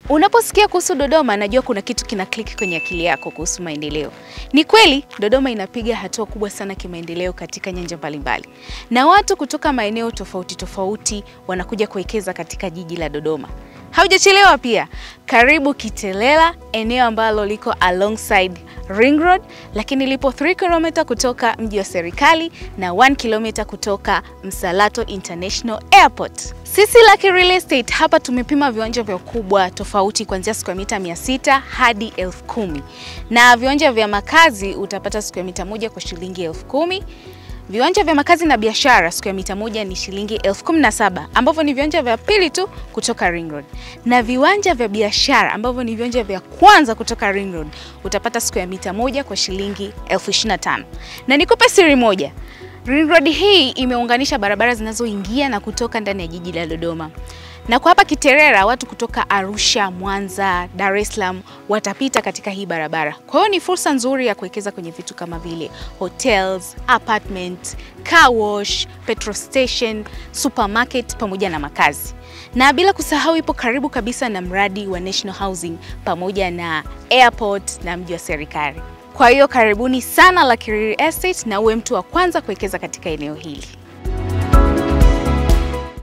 Unaposikia kuhusu Dodoma, najua kuna kitu kina click kwenye akili yako kuhusu maendeleo. Ni kweli, Dodoma inapiga hatua kubwa sana kimaendeleo katika nyanja mbalimbali. Na watu kutoka maeneo tofauti wanakuja kuwekeza katika jiji la Dodoma. Haujachelewa pia. Karibu Kitelela, eneo ambalo liko alongside Ring Road, lakini lipo 3 km kutoka mji wa serikali na 1 km kutoka Msalato International Airport. Sisi Lucky Real Estate hapa tumepima viwanja vya ukubwa tofauti kuanzia square mita 600 hadi 10,000. Na viwanja vya makazi utapata square mita moja kwa shilingi 10,000. Viwanja vya makazi na biashara square mita moja ni shilingi 17,000, ambavyo ni viwanja vya pili tu kutoka Ring Road. Na viwanja vya biashara ambavyo ni viwanja vya kwanza kutoka Ring Road utapata square mita moja kwa shilingi 25,000. Na nikupe siri moja. Ring Road hii imeunganisha barabara zinazoingia na kutoka ndani ya jiji la Dodoma. Na kwa hapa Kitelela watu kutoka Arusha, Mwanza, Dar es Salaam watapita katika hii barabara. Kwa hiyo ni fursa nzuri ya kuwekeza kwenye vitu kama vile hotels, apartment, car wash, petrol station, supermarket pamoja na makazi. Na bila kusahau ipo karibu kabisa na mradi wa National Housing pamoja na airport na mji wa serikali. Kwa hiyo karibuni sana Lucky Real Estate na uwe mtu wa kwanza kuwekeza katika eneo hili.